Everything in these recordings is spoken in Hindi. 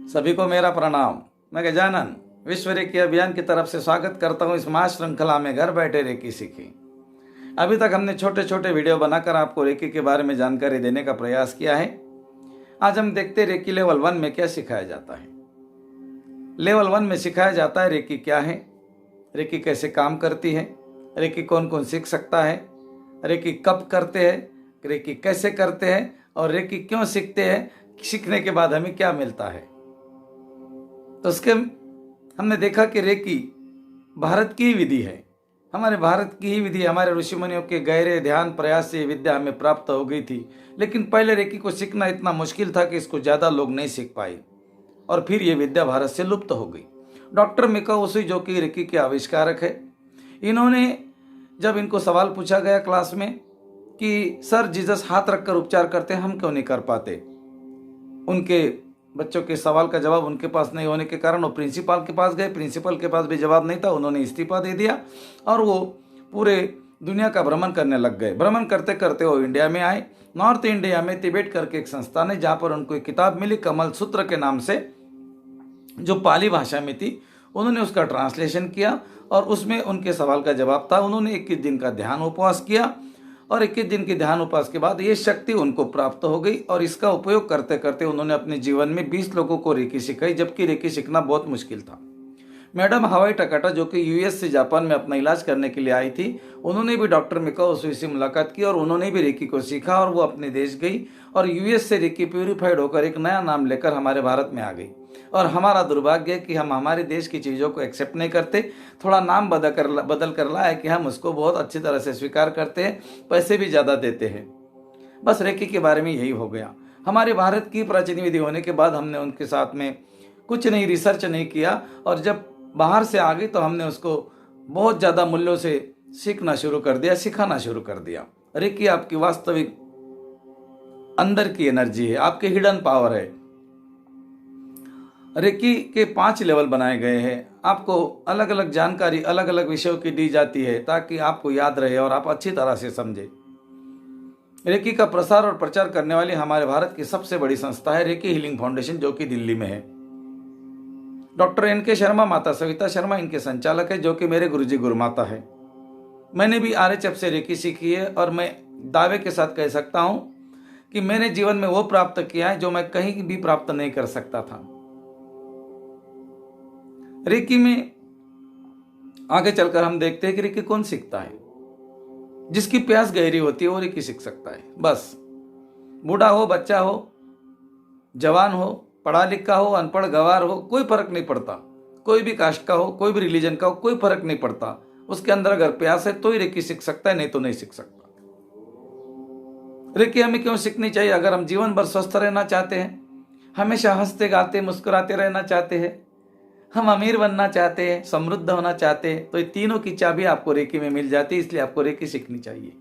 सभी को मेरा प्रणाम। मैं गजानन विश्व रेकी अभियान की तरफ से स्वागत करता हूं इस महाश्रृंखला में घर बैठे रेकी सीखी। अभी तक हमने छोटे छोटे वीडियो बनाकर आपको रेकी के बारे में जानकारी देने का प्रयास किया है। आज हम देखते हैं रेकी लेवल 1 में क्या सिखाया जाता है। लेवल 1 में सिखाया जाता है रेकी क्या है, रेकी कैसे काम करती है, रेकी कौन कौन सीख सकता है, रेकी कब करते हैं, रेकी कैसे करते हैं और रेकी क्यों सीखते हैं, सीखने के बाद हमें क्या मिलता है। तो उसके हमने देखा कि रेकी भारत की ही विधि है, हमारे भारत की ही विधि, हमारे ऋषि मुनियों के गहरे ध्यान प्रयास से विद्या हमें प्राप्त हो गई थी। लेकिन पहले रेकी को सीखना इतना मुश्किल था कि इसको ज़्यादा लोग नहीं सीख पाए और फिर ये विद्या भारत से लुप्त हो गई। डॉक्टर मिकाओ उशी, जो कि रेकी के आविष्कारक है, इन्होंने जब इनको सवाल पूछा गया क्लास में कि सर जीसस हाथ रखकर उपचार करते हैं, हम क्यों नहीं कर पाते, उनके बच्चों के सवाल का जवाब उनके पास नहीं होने के कारण वो प्रिंसिपल के पास गए। प्रिंसिपल के पास भी जवाब नहीं था, उन्होंने इस्तीफा दे दिया और वो पूरे दुनिया का भ्रमण करने लग गए। भ्रमण करते करते वो इंडिया में आए। नॉर्थ इंडिया में तिब्बत करके एक संस्थान है जहाँ पर उनको एक किताब मिली कमल सूत्र के नाम से, जो पाली भाषा में थी। उन्होंने उसका ट्रांसलेशन किया और उसमें उनके सवाल का जवाब था। उन्होंने 21 दिन का ध्यान उपवास किया और 21 दिन के ध्यान उपवास के बाद ये शक्ति उनको प्राप्त हो गई और इसका उपयोग करते करते उन्होंने अपने जीवन में 20 लोगों को रेकी सिखाई, जबकि रेकी सीखना बहुत मुश्किल था। मैडम हवाई टकाटा, जो कि यूएस से जापान में अपना इलाज करने के लिए आई थी, उन्होंने भी डॉक्टर मिकाओ उशी से मुलाकात की और उन्होंने भी रेकी को सीखा और वो अपने देश गई और यूएस से रेकी प्यूरिफाइड होकर एक नया नाम लेकर हमारे भारत में आ गई। और हमारा दुर्भाग्य है कि हम हमारे देश की चीज़ों को एक्सेप्ट नहीं करते, थोड़ा नाम बदल कर लाए कि हम उसको बहुत अच्छी तरह से स्वीकार करते हैं, पैसे भी ज़्यादा देते हैं। बस रेकी के बारे में यही हो गया। हमारे भारत की प्राचीन विधि होने के बाद हमने उनके साथ में कुछ नहीं रिसर्च नहीं किया और जब बाहर से आ गई तो हमने उसको बहुत ज़्यादा मूल्यों से सीखना शुरू कर दिया, सिखाना शुरू कर दिया। रेकी आपकी वास्तविक अंदर की एनर्जी है, आपके हिडन पावर है। रेकी के 5 लेवल बनाए गए हैं। आपको अलग अलग जानकारी अलग अलग विषयों की दी जाती है ताकि आपको याद रहे और आप अच्छी तरह से समझे। रेकी का प्रसार और प्रचार करने वाली हमारे भारत की सबसे बड़ी संस्था है रेकी हीलिंग फाउंडेशन, जो कि दिल्ली में है। Doctor NK. शर्मा, माता सविता शर्मा इनके संचालक है, जो कि मेरे गुरुजी गुरुमाता है। मैंने भी आरएचएफ से रेकी सीखी है और मैं दावे के साथ कह सकता हूं कि मैंने जीवन में वो प्राप्त किया है जो मैं कहीं भी प्राप्त नहीं कर सकता था। रेकी में आगे चलकर हम देखते हैं कि रेकी कौन सीखता है। जिसकी प्यास गहरी होती है वो रेकी सीख सकता है। बस बूढ़ा हो, बच्चा हो, जवान हो, पढ़ा लिखा हो, अनपढ़ गवार हो, कोई फर्क नहीं पड़ता। कोई भी कास्ट का हो, कोई भी रिलीजन का हो, कोई फर्क नहीं पड़ता। उसके अंदर अगर प्यास है तो ही रेकी सीख सकता है, नहीं तो नहीं सीख सकता। रेकी हमें क्यों सीखनी चाहिए? अगर हम जीवन भर स्वस्थ रहना चाहते हैं, हमेशा हंसते गाते मुस्कुराते रहना चाहते हैं, हम अमीर बनना चाहते हैं, समृद्ध होना चाहते हैं, तो ये तीनों की चाबी आपको रेकी में मिल जाती है। इसलिए आपको रेकी सीखनी चाहिए।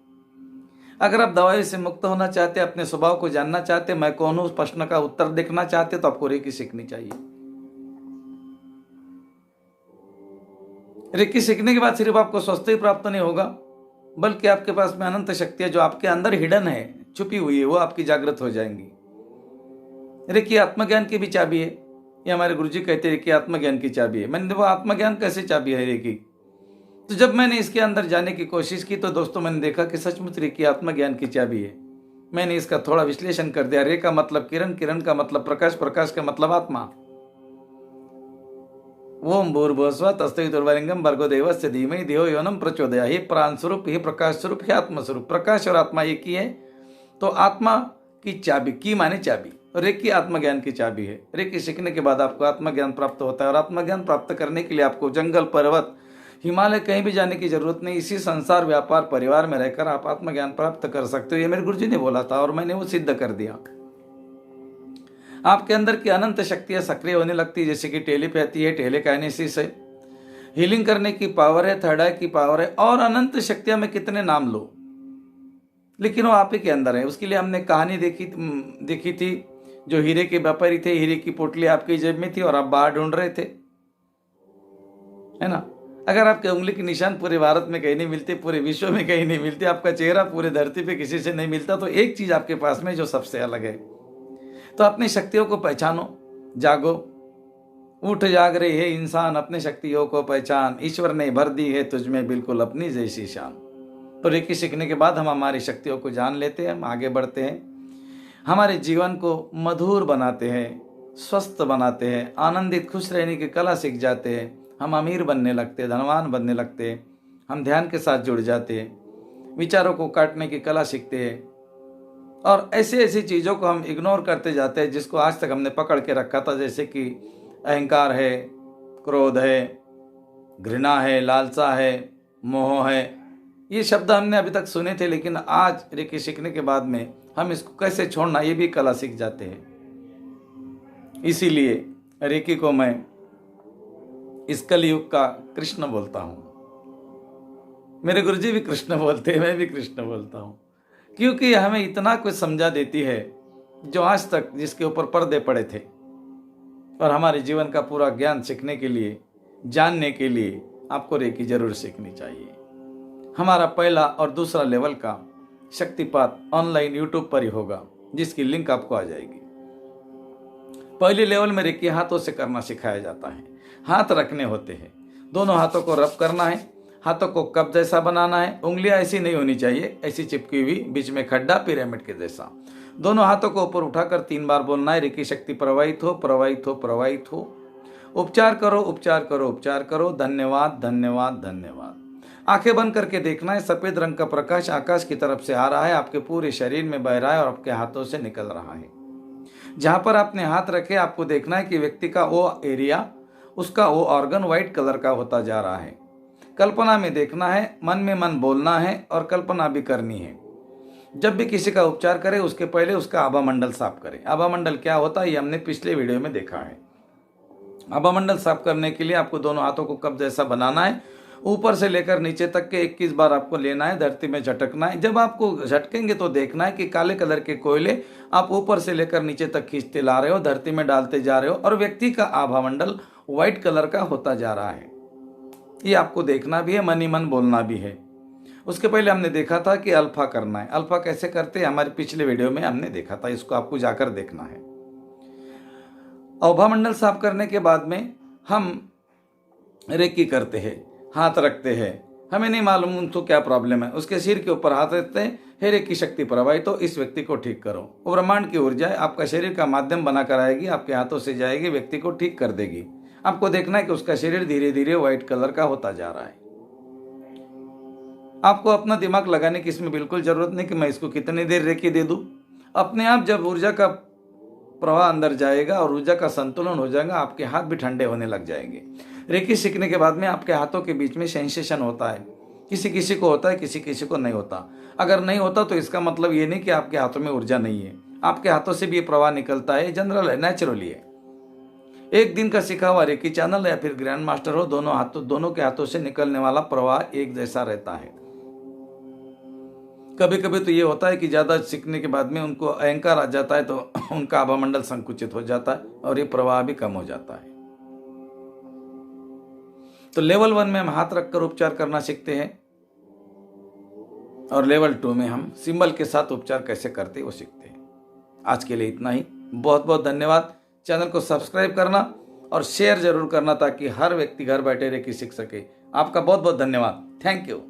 अगर आप दवाई से मुक्त होना चाहते, अपने स्वभाव को जानना चाहते, मैं कौन हूं, प्रश्न का उत्तर देखना चाहते, तो आपको रेकी सीखनी चाहिए। रेकी सीखने के बाद सिर्फ आपको स्वस्थ ही प्राप्त नहीं होगा, बल्कि आपके पास में अनंत शक्तियां जो आपके अंदर हिडन है, छुपी हुई है, वो आपकी जागृत हो जाएंगी। रेकी आत्मज्ञान की भी चाबी है। ये हमारे गुरुजी कहते हैं कि आत्मज्ञान की चाबी है। मैंने देखा आत्मज्ञान कैसे चाबी है रेकी? तो जब मैंने इसके अंदर जाने की कोशिश की तो दोस्तों मैंने देखा कि सचमुच रेकी आत्मज्ञान की चाबी है। मैंने इसका थोड़ा विश्लेषण कर दिया। रे का मतलब किरण, किरण का मतलब प्रकाश, प्रकाश का मतलब आत्मा। ओम भूर्भुवस्सुवः तत्सवितुर्वरेण्यं भर्गो देवस्य धीमहि धियो यो नः प्रचोदयात्। हे प्राण स्वरूप, हे प्रकाश स्वरूप, हे आत्मा स्वरूप। प्रकाश और आत्मा एक ही है। तो आत्मा की चाबी, की माने चाबी, रेकी आत्मज्ञान की चाबी है। रेकी सीखने के बाद आपको आत्मज्ञान प्राप्त होता है और आत्मज्ञान प्राप्त करने के लिए आपको जंगल, पर्वत, हिमालय कहीं भी जाने की जरूरत नहीं। इसी संसार, व्यापार, परिवार में रहकर आप आत्मज्ञान प्राप्त कर सकते हो। ये मेरे गुरुजी ने बोला था और मैंने वो सिद्ध कर दिया। आपके अंदर की अनंत शक्तियां सक्रिय होने लगती है, जैसे कि टेलीपैथी है, टेलीकाइनेसिस है, हीलिंग करने की पावर है, थर्ड आई की पावर है और अनंत शक्तियां में कितने नाम लो, लेकिन वो आप ही के अंदर है। उसके लिए हमने कहानी देखी थी, जो हीरे के व्यापारी थे, हीरे की पोटली आपकी जेब में थी और आप बाहर ढूंढ रहे थे, है ना। अगर आपके उंगली के निशान पूरे भारत में कहीं नहीं मिलते, पूरे विश्व में कहीं नहीं मिलते, आपका चेहरा पूरे धरती पे किसी से नहीं मिलता, तो एक चीज आपके पास में जो सबसे अलग है। तो अपनी शक्तियों को पहचानो, जागो, उठ जाग रे है इंसान, अपनी शक्तियों को पहचान, ईश्वर ने भर दी है तुझमें बिल्कुल अपनी जैसी शान। तो रेकी सीखने के बाद हम हमारी शक्तियों को जान लेते हैं, हम आगे बढ़ते हैं, हमारे जीवन को मधुर बनाते हैं, स्वस्थ बनाते हैं, आनंदित खुश रहने की कला सीख जाते हैं, हम अमीर बनने लगते हैं, धनवान बनने लगते हैं, हम ध्यान के साथ जुड़ जाते हैं, विचारों को काटने की कला सीखते हैं और ऐसी ऐसी चीज़ों को हम इग्नोर करते जाते हैं जिसको आज तक हमने पकड़ के रखा था, जैसे कि अहंकार है, क्रोध है, घृणा है, लालसा है, मोह है। ये शब्द हमने अभी तक सुने थे, लेकिन आज रेकी सीखने के बाद में हम इसको कैसे छोड़ना ये भी कला सीख जाते हैं। इसीलिए रेकी को मैं इस कलयुग का कृष्ण बोलता हूँ। मेरे गुरुजी भी कृष्ण बोलते हैं, मैं भी कृष्ण बोलता हूँ, क्योंकि हमें इतना कुछ समझा देती है जो आज तक जिसके ऊपर पर्दे पड़े थे। और हमारे जीवन का पूरा ज्ञान सीखने के लिए, जानने के लिए आपको रेकी जरूर सीखनी चाहिए। हमारा पहला और दूसरा लेवल का शक्तिपात ऑनलाइन यूट्यूब पर ही होगा, जिसकी लिंक आपको आ जाएगी। पहले लेवल में रेकी हाथों से करना सिखाया जाता है। हाथ रखने होते हैं, दोनों हाथों को रब करना है, हाथों को कप जैसा बनाना है, उंगलियां ऐसी नहीं होनी चाहिए, ऐसी चिपकी हुई, बीच में खड्डा पिरामिड के जैसा। दोनों हाथों को ऊपर उठाकर 3 बार बोलना है, रेकी शक्ति प्रवाहित हो, प्रवाहित हो, प्रवाहित हो। उपचार करो, उपचार करो, उपचार करो, धन्यवाद, धन्यवाद, धन्यवाद। आंखें बंद करके देखना है, सफेद रंग का प्रकाश आकाश की तरफ से आ रहा है, आपके पूरे शरीर में बह रहा है और आपके हाथों से निकल रहा है। जहां पर आपने हाथ रखे आपको देखना है कि व्यक्ति का वो एरिया, उसका वो ऑर्गन व्हाइट कलर का होता जा रहा है। कल्पना में देखना है, मन में मन बोलना है और कल्पना भी करनी है। जब भी किसी का उपचार करें उसके पहले उसका आभा मंडल साफ करें। आभा मंडल क्या होता है ये हमने पिछले वीडियो में देखा है। आभा मंडल साफ करने के लिए आपको दोनों हाथों को कप जैसा बनाना है, ऊपर से लेकर नीचे तक के 21 बार आपको लेना है, धरती में झटकना है। जब आपको झटकेंगे तो देखना है कि काले कलर के कोयले आप ऊपर से लेकर नीचे तक खींचते ला रहे हो, धरती में डालते जा रहे हो और व्यक्ति का आभा मंडल व्हाइट कलर का होता जा रहा है। ये आपको देखना भी है, मन ही मन बोलना भी है। उसके पहले हमने देखा था कि अल्फा करना है। अल्फा कैसे करते हैं हमारे पिछले वीडियो में हमने देखा था, इसको आपको जाकर देखना है। आभा मंडल साफ करने के बाद में हम रेकी करते हैं, हाथ रखते हैं। हमें नहीं मालूम तो क्या प्रॉब्लम है, उसके सिर के ऊपर हाथ रखते हैं, हे रेकी शक्ति प्रवाहित तो इस व्यक्ति को ठीक करो। वो ब्रह्मांड की ऊर्जा आपका शरीर का माध्यम बनाकर आएगी, आपके हाथों से जाएगी, व्यक्ति को ठीक कर देगी। आपको देखना है कि उसका शरीर धीरे धीरे व्हाइट कलर का होता जा रहा है। आपको अपना दिमाग लगाने की इसमें बिल्कुल जरूरत नहीं कि मैं इसको कितनी देर रेकी दे दूं। अपने आप जब ऊर्जा का प्रवाह अंदर जाएगा और ऊर्जा का संतुलन हो जाएगा, आपके हाथ भी ठंडे होने लग जाएंगे। रेकी सीखने के बाद में आपके हाथों के बीच में सेंसेशन होता है, किसी किसी को होता है, किसी किसी को नहीं होता। अगर नहीं होता तो इसका मतलब ये नहीं कि आपके हाथों में ऊर्जा नहीं है, आपके हाथों से भी ये प्रवाह निकलता है, जनरल है, नेचुरली है। एक दिन का सीखा हुआ रेकी चैनल या फिर ग्रैंड मास्टर हो, दोनों के हाथों से निकलने वाला प्रवाह एक जैसा रहता है। कभी कभी तो ये होता है कि ज्यादा सीखने के बाद में उनको अहंकार आ जाता है, तो उनका आभा मंडल संकुचित हो जाता है और ये प्रवाह भी कम हो जाता है। तो लेवल 1 में हम हाथ रखकर उपचार करना सीखते हैं और लेवल 2 में हम सिंबल के साथ उपचार कैसे करते हैं वो सीखते हैं। आज के लिए इतना ही, बहुत बहुत धन्यवाद। चैनल को सब्सक्राइब करना और शेयर जरूर करना ताकि हर व्यक्ति घर बैठे रेकी सीख सके। आपका बहुत बहुत धन्यवाद। Thank you.